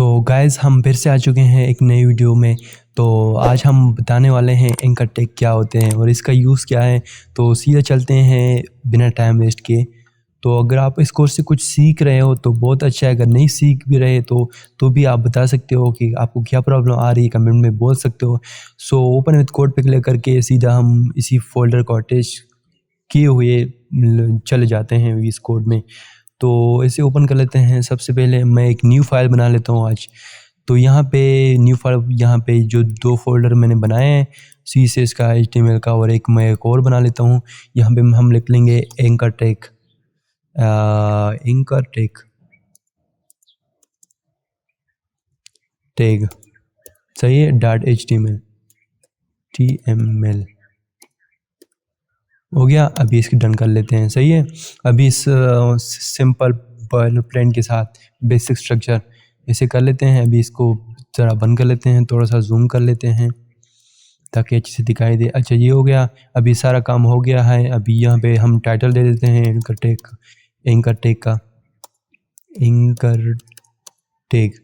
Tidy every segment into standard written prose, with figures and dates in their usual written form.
तो गाइज़ हम फिर से आ चुके हैं एक नई वीडियो में। तो आज हम बताने वाले हैं एंकर टेक क्या होते हैं और इसका यूज़ क्या है। तो सीधे चलते हैं बिना टाइम वेस्ट किए। तो अगर आप इस कोर्स से कुछ सीख रहे हो तो बहुत अच्छा है, अगर नहीं सीख भी रहे तो भी आप बता सकते हो कि आपको क्या प्रॉब्लम आ रही है, कमेंट में बोल सकते हो। सो ओपन विद कोड पे क्लिक करके सीधा हम इसी फोल्डर को अटैच किए हुए चले जाते हैं इस कोड में। तो इसे ओपन कर लेते हैं। सबसे पहले मैं एक न्यू फाइल बना लेता हूँ आज। तो यहाँ पे न्यू फाइल, यहाँ पे जो 2 फ़ोल्डर मैंने बनाए हैं, CSS का, HTML का, और मैं एक और बना लेता हूँ। यहाँ पे हम लिख लेंगे anchor tag, anchor tag tag, सही है, .html हो गया। अभी इसकी डन कर लेते हैं, सही है। अभी इस सिंपल प्लेन के साथ बेसिक स्ट्रक्चर इसे कर लेते हैं। अभी इसको ज़रा बंद कर लेते हैं, थोड़ा सा जूम कर लेते हैं ताकि अच्छे से दिखाई दे। अच्छा, ये हो गया। अभी सारा काम हो गया है। अभी यहाँ पे हम टाइटल दे देते हैं एंकर टेक का, एंकर टेक,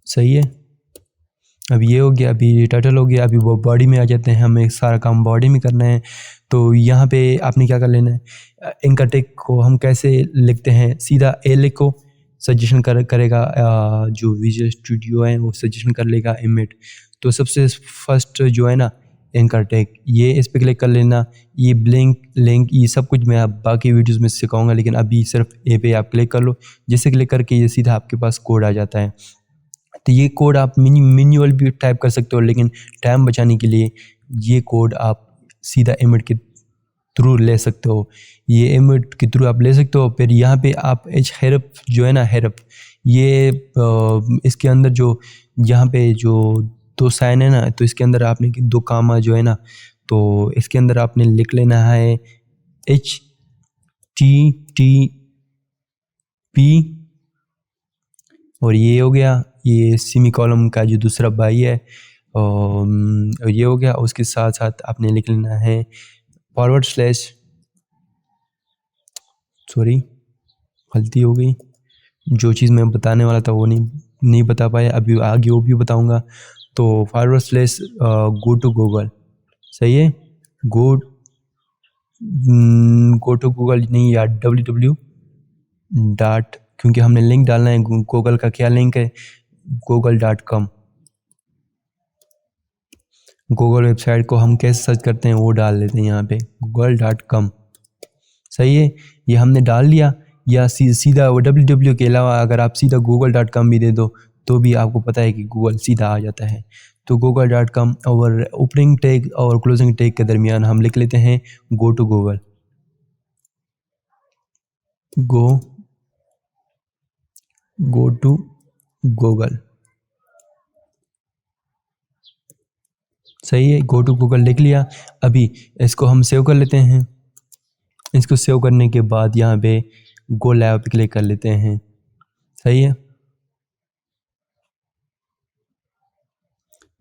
सही है। अब ये हो गया, अभी टाइटल हो गया। अभी वो बॉडी में आ जाते हैं, हमें सारा काम बॉडी में करना है। तो यहाँ पे आपने क्या कर लेना है, एंकर टेक को हम कैसे लिखते हैं, सीधा ए लिखो, सजेशन करेगा जो विजुअल स्टूडियो है वो सजेशन कर लेगा इमेज। तो सबसे फर्स्ट जो है ना एंकर टेक, ये इस पर क्लिक कर लेना। ये ब्लिंक लिंक ये सब कुछ मैं आप बाकी वीडियोस में सिखाऊंगा, लेकिन अभी सिर्फ ए पे आप क्लिक कर लो। जैसे क्लिक करके ये सीधा आपके पास कोड आ जाता है। तो ये कोड आप मैन्युअल भी टाइप कर सकते हो, लेकिन टाइम बचाने के लिए ये कोड आप सीधा इमेज के थ्रू ले सकते हो। ये इमेज के थ्रू आप ले सकते हो। फिर यहाँ पे आप हेरप जो है ना, हेरप, ये इसके अंदर जो यहाँ पे जो 2 साइन है ना, तो इसके अंदर आपने 2 कामा जो है ना, तो इसके अंदर आपने लिख लेना है HTTP, और ये हो गया। ये सेमी कॉलम का जो दूसरा बाई है, और ये हो गया। उसके साथ साथ आपने लिख लेना है /, सॉरी गलती हो गई, जो चीज़ मैं बताने वाला था वो नहीं बता पाया, अभी आगे वो भी बताऊंगा। तो /go to Google, सही है। गो टू गूगल नहीं यार, www. क्योंकि हमने लिंक डालना है। गूगल का क्या लिंक है, google.com। गूगल वेबसाइट को हम कैसे सर्च करते हैं वो डाल देते हैं यहाँ पे, google.com, सही है। ये हमने डाल लिया। या सीधा www के अलावा अगर आप सीधा google.com भी दे दो तो भी आपको पता है कि गूगल सीधा आ जाता है। तो google.com और ओपनिंग टैग और क्लोजिंग टैग के दरमियान हम लिख लेते हैं go to Google, go to Google, सही है। गो टू गूगल लिख लिया। अभी इसको हम सेव कर लेते हैं। इसको सेव करने के बाद यहाँ पे गो लाइव पे क्लिक कर लेते हैं, सही है।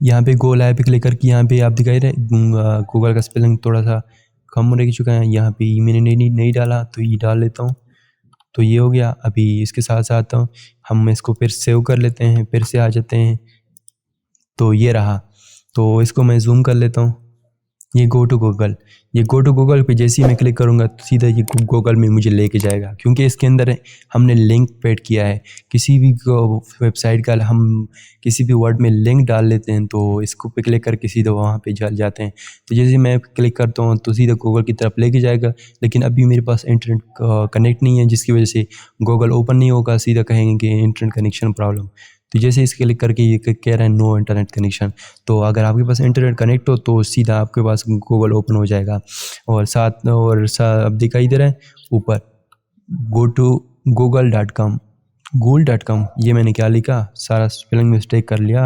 यहाँ पे गो लाइव पे क्लिक करके यहाँ पे आप दिखाई रहे गूगल का स्पेलिंग थोड़ा सा कम रह चुका है। यहाँ पे मैंने नहीं डाला तो ये डाल लेता हूँ। तो ये हो गया। अभी इसके साथ साथ हम इसको फिर सेव कर लेते हैं, फिर से आ जाते हैं। तो ये रहा। तो इसको मैं जूम कर लेता हूँ। ये गो टू गूगल पे जैसे ही मैं क्लिक करूँगा तो सीधा ये गूगल में मुझे लेके जाएगा, क्योंकि इसके अंदर हमने लिंक पेड किया है। किसी भी वेबसाइट का हम किसी भी वर्ड में लिंक डाल लेते हैं तो इसको पे क्लिक करके सीधा वहाँ पे चल जाते हैं। तो जैसे मैं क्लिक करता हूँ तो सीधा गूगल की तरफ लेके जाएगा, लेकिन अभी मेरे पास इंटरनेट कनेक्ट नहीं है, जिसकी वजह से गूगल ओपन नहीं होगा। सीधा कहेंगे कि इंटरनेट कनेक्शन प्रॉब्लम। तो जैसे इस क्लिक करके ये कह रहा है नो इंटरनेट कनेक्शन। तो अगर आपके पास इंटरनेट कनेक्ट हो तो सीधा आपके पास गूगल ओपन हो जाएगा। और साथ अब दिखाई दे रहा है ऊपर गो टू google.com, ये मैंने क्या लिखा, सारा स्पेलिंग मिस्टेक कर लिया।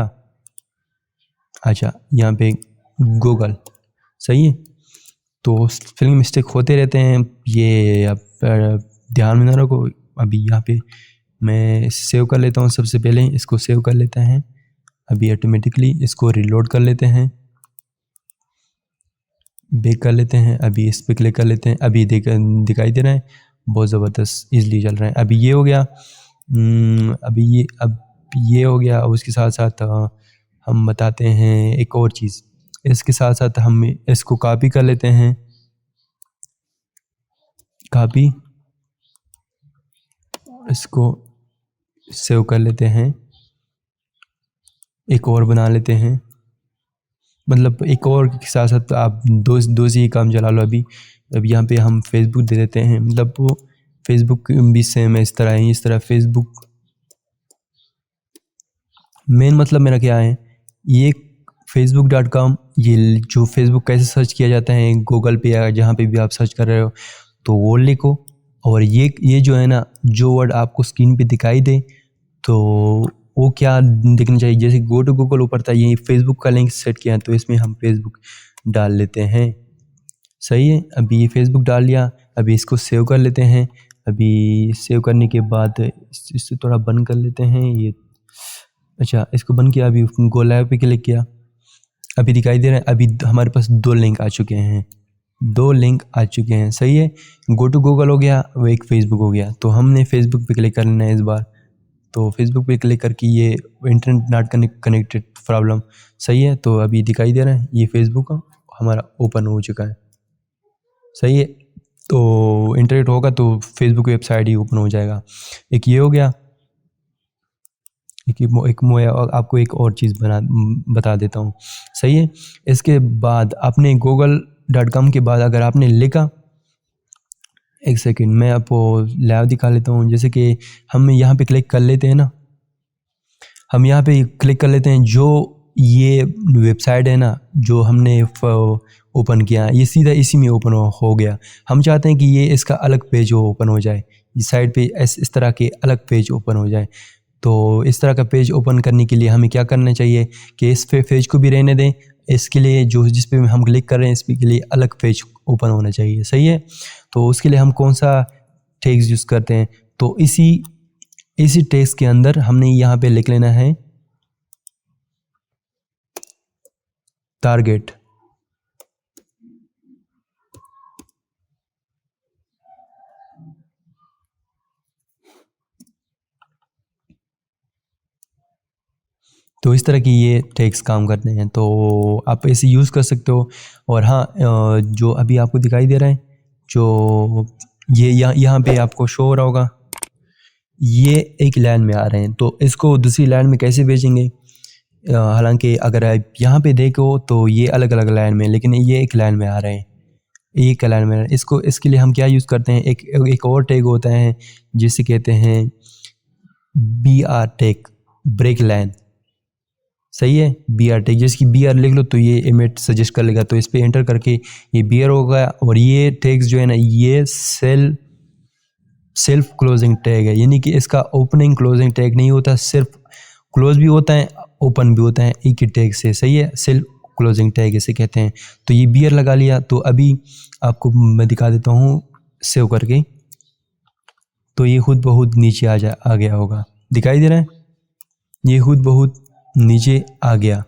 अच्छा, यहाँ पे गूगल, सही है। तो स्पेलिंग मिस्टेक होते रहते हैं, ये अब ध्यान में ना रखो। अभी यहाँ पे मैं सेव कर लेता हूँ। सबसे पहले इसको सेव कर लेते हैं। अभी ऑटोमेटिकली इसको रिलोड कर लेते हैं, बैक कर लेते हैं। अभी इस पर क्लिक कर लेते हैं। अभी दिखाई दे रहा है, बहुत ज़बरदस्त इजली चल रहा है। अभी ये हो गया। अब ये हो गया। और उसके साथ साथ हम बताते हैं एक और चीज़, इसके साथ साथ हम इसको कॉपी कर लेते हैं, कॉपी, इसको सेव कर लेते हैं, एक और बना लेते हैं, मतलब एक और के साथ साथ आप दो से ही काम चला लो। अभी यहाँ पे हम फेसबुक दे देते हैं, मतलब वो फेसबुक भी सेम है इस तरह है, इस तरह फेसबुक। मेन मतलब मेरा क्या है, ये facebook.com, ये जो फेसबुक कैसे सर्च किया जाता है गूगल पे या जहाँ पे भी आप सर्च कर रहे हो, तो वो लिखो। और ये जो है ना, जो वर्ड आपको स्क्रीन पे दिखाई दे तो वो क्या दिखना चाहिए, जैसे गो टू गूगल ऊपर था, ये फेसबुक का लिंक सेट किया है तो इसमें हम फेसबुक डाल लेते हैं। सही है, अभी ये फेसबुक डाल लिया, अभी इसको सेव कर लेते हैं। अभी सेव करने के बाद इससे थोड़ा बंद कर लेते हैं ये, अच्छा इसको बंद किया, अभी गो लाइव पे क्लिक किया, अभी दिखाई दे रहा है। अभी हमारे पास 2 लिंक आ चुके हैं, 2 लिंक आ चुके हैं। सही है, गो टू गूगल हो गया, वो एक फेसबुक हो गया। तो हमने फेसबुक पे क्लिक करना है इस बार, तो फेसबुक पे क्लिक करके ये इंटरनेट नॉट कनेक्टेड प्रॉब्लम। सही है, तो अभी दिखाई दे रहा है ये फेसबुक हमारा ओपन हो चुका है। सही है, तो इंटरनेट होगा तो फेसबुक वेबसाइट ही ओपन हो जाएगा। एक ये हो गया, आपको एक और चीज़ बता देता हूँ। सही है, इसके बाद आपने google.com के बाद अगर आपने लिखा, एक सेकंड मैं आपको लाइव दिखा लेता हूँ। जैसे कि हम यहाँ पे क्लिक कर लेते हैं ना, हम यहाँ पे क्लिक कर लेते हैं, जो ये वेबसाइट है ना जो हमने ओपन किया, ये सीधा इसी में ओपन हो गया। हम चाहते हैं कि ये इसका अलग पेज ओपन हो जाए, इस साइड पे इस तरह के अलग पेज ओपन हो जाए। तो इस तरह का पेज ओपन करने के लिए हमें क्या करना चाहिए कि इस पेज को भी रहने दें, इसके लिए जो जिस पे हम क्लिक कर रहे हैं इस के लिए अलग पेज ओपन होना चाहिए। सही है, तो उसके लिए हम कौन सा टेक्स्ट यूज़ करते हैं, तो इसी टेक्स्ट के अंदर हमने यहाँ पे लिख लेना है टारगेट। तो इस तरह की ये टैग्स काम करते हैं, तो आप इसे यूज़ कर सकते हो। और हाँ, जो अभी आपको दिखाई दे रहा है, जो ये यहाँ पे आपको शो हो रहा होगा, ये एक लाइन में आ रहे हैं, तो इसको दूसरी लाइन में कैसे भेजेंगे। हालांकि अगर आप यहाँ पे देखो तो ये अलग अलग लाइन में, लेकिन ये एक लाइन में आ रहे हैं, एक लाइन में। इसके लिए हम क्या यूज़ करते हैं, एक और टैग होता है जिसे कहते हैं BR टैग, ब्रेक लाइन। सही है, BR टैग, जैसे कि BR लिख लो तो ये इमेज सजेस्ट कर लेगा, तो इस पर एंटर करके ये BR होगा। और ये टैग्स जो है ना, ये सेल्फ क्लोजिंग टैग है, यानी कि इसका ओपनिंग क्लोजिंग टैग नहीं होता, सिर्फ क्लोज भी होता है ओपन भी होता है एक ही टैग से। सही है, सेल्फ क्लोजिंग टैग इसे कहते हैं। तो ये BR लगा लिया, तो अभी आपको मैं दिखा देता हूँ सेव करके, तो ये खुद बहुत नीचे आ गया होगा, दिखाई दे रहा है, ये खुद बहुत नीचे आ गया,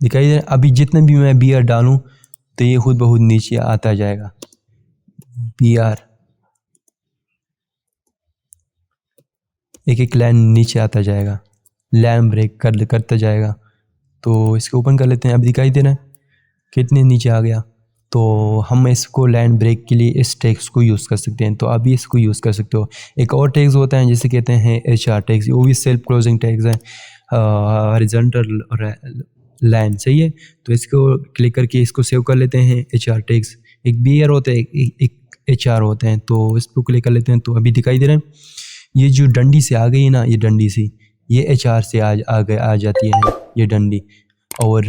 दिखाई दे रहा है। अभी जितने भी मैं BR डालूं तो ये खुद बहुत नीचे आता जाएगा, BR एक एक लाइन नीचे आता जाएगा, लाइन ब्रेक करता जाएगा। तो इसको ओपन कर लेते हैं, अभी दिखाई दे रहा है कितने नीचे आ गया। तो हम इसको लाइन ब्रेक के लिए इस टैग्स को यूज़ कर सकते हैं, तो अभी इसको यूज़ कर सकते हो। एक और टैग्स होता है जिसे कहते हैं HR टैग्स, वो भी सेल्फ क्लोजिंग टैग्स हैं, हॉरिजॉन्टल लाइन। सही है, तो इसको क्लिक करके इसको सेव कर लेते हैं। HR टैग्स एक BR होता है, एक HR होते हैं, तो इस पर क्लिक कर लेते हैं। तो अभी दिखाई दे रहा है, ये जो डंडी से आ गई ना, ये डंडी से ये HR से आ जाती है ये डंडी। और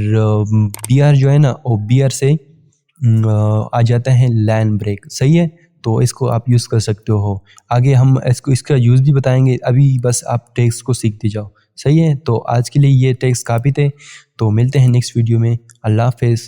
BR जो है ना, वो BR से आ जाता है लाइन ब्रेक। सही है, तो इसको आप यूज़ कर सकते हो। आगे हम इसका यूज़ भी बताएंगे, अभी बस आप टेक्स्ट को सीखते जाओ। सही है, तो आज के लिए ये टेक्स्ट काफ़ी थे, तो मिलते हैं नेक्स्ट वीडियो में। अल्लाह हाफ़िज़।